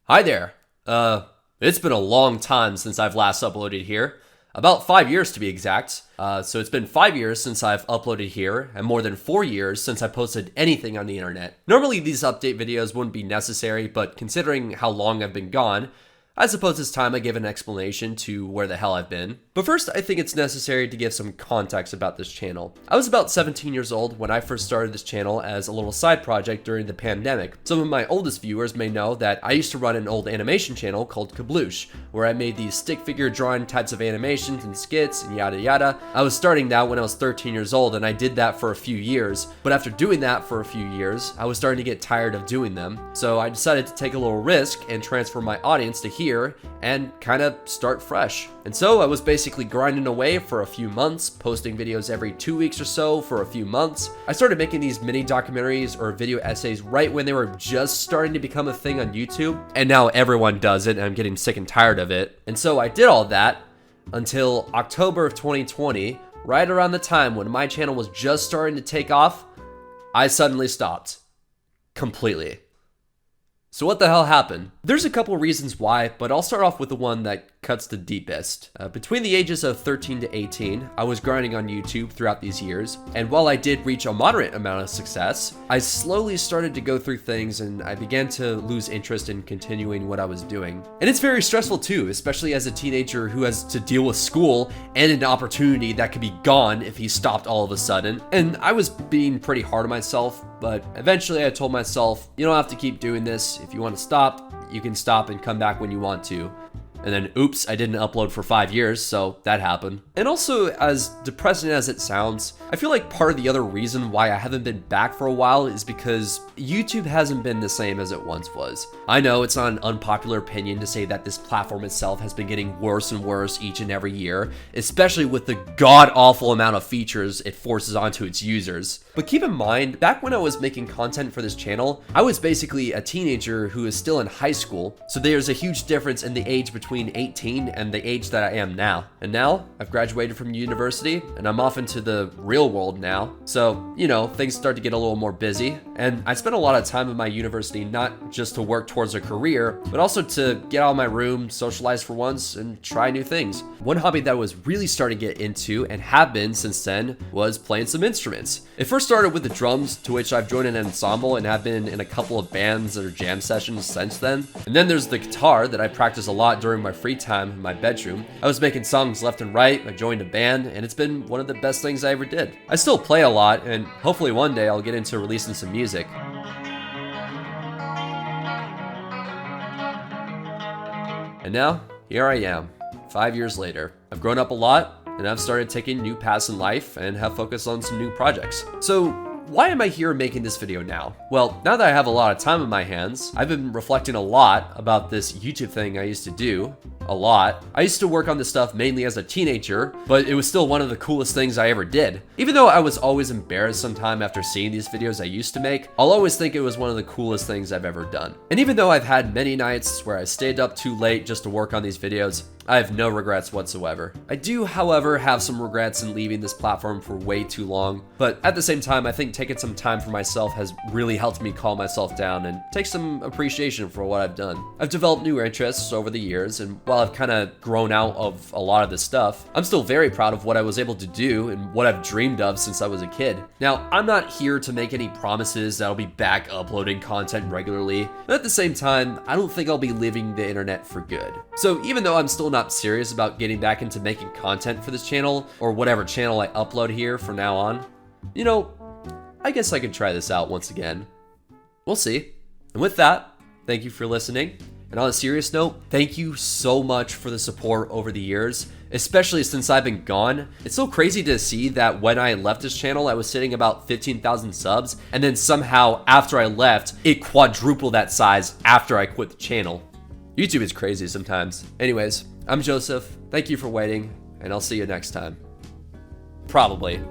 Hi there. It's been a long time since I've last uploaded here. About 5 years to be exact. So it's been 5 years since I've uploaded here, and more than 4 years since I posted anything on the internet. Normally these update videos wouldn't be necessary, but considering how long I've been gone, I suppose it's time I give an explanation to where the hell I've been. But first, I think it's necessary to give some context about this channel. I was about 17 years old when I first started this channel as a little side project during the pandemic. Some of my oldest viewers may know that I used to run an old animation channel called Kabloosh, where I made these stick figure drawing types of animations and skits and yada yada. I was starting that when I was 13 years old, and I did that for a few years. But after doing that for a few years, I was starting to get tired of doing them. So I decided to take a little risk and transfer my audience to here and kind of start fresh. And so I was basically grinding away for a few months, posting videos every 2 weeks or so for a few months. I started making these mini documentaries or video essays right when they were just starting to become a thing on YouTube. And now everyone does it, and I'm getting sick and tired of it. And so I did all that until October of 2020, right around the time when my channel was just starting to take off. I suddenly stopped. Completely. So what the hell happened? There's a couple reasons why, but I'll start off with the one that cuts the deepest. Between the ages of 13 to 18, I was grinding on YouTube throughout these years, and while I did reach a moderate amount of success, I slowly started to go through things and I began to lose interest in continuing what I was doing. And it's very stressful too, especially as a teenager who has to deal with school and an opportunity that could be gone if he stopped all of a sudden. And I was being pretty hard on myself, but eventually I told myself, you don't have to keep doing this. If you want to stop, you can stop and come back when you want to. And then, oops, I didn't upload for 5 years, so that happened. And also, as depressing as it sounds, I feel like part of the other reason why I haven't been back for a while is because YouTube hasn't been the same as it once was. I know it's not an unpopular opinion to say that this platform itself has been getting worse and worse each and every year, especially with the god-awful amount of features it forces onto its users. But keep in mind, back when I was making content for this channel, I was basically a teenager who is still in high school, so there's a huge difference in the age between 18 and the age that I am now. And now, I've graduated from university, and I'm off into the real world now. So, you know, things start to get a little more busy, and I spent a lot of time in my university not just to work towards a career, but also to get out of my room, socialize for once, and try new things. One hobby that I was really starting to get into, and have been since then, was playing some instruments. It first started with the drums, to which I've joined an ensemble and have been in a couple of bands or jam sessions since then. And then there's the guitar that I practice a lot during my free time in my bedroom. I was making songs left and right, I joined a band, and it's been one of the best things I ever did. I still play a lot, and hopefully one day I'll get into releasing some music. And now, here I am, 5 years later. I've grown up a lot, and I've started taking new paths in life and have focused on some new projects. So, why am I here making this video now? Well, now that I have a lot of time in my hands, I've been reflecting a lot about this YouTube thing I used to do. A lot. I used to work on this stuff mainly as a teenager, but it was still one of the coolest things I ever did. Even though I was always embarrassed sometime after seeing these videos I used to make, I'll always think it was one of the coolest things I've ever done. And even though I've had many nights where I stayed up too late just to work on these videos, I have no regrets whatsoever. I do, however, have some regrets in leaving this platform for way too long, but at the same time, I think taking some time for myself has really helped me calm myself down and take some appreciation for what I've done. I've developed new interests over the years, and while I've kind of grown out of a lot of this stuff, I'm still very proud of what I was able to do and what I've dreamed of since I was a kid. Now, I'm not here to make any promises that I'll be back uploading content regularly, but at the same time, I don't think I'll be leaving the internet for good. So even though I'm still not serious about getting back into making content for this channel, or whatever channel I upload here from now on, you know, I guess I could try this out once again. We'll see. And with that, thank you for listening. And on a serious note, thank you so much for the support over the years, especially since I've been gone. It's so crazy to see that when I left this channel, I was sitting about 15,000 subs, and then somehow after I left, it quadrupled that size after I quit the channel. YouTube is crazy sometimes. Anyways, I'm Joseph. Thank you for waiting, and I'll see you next time. Probably.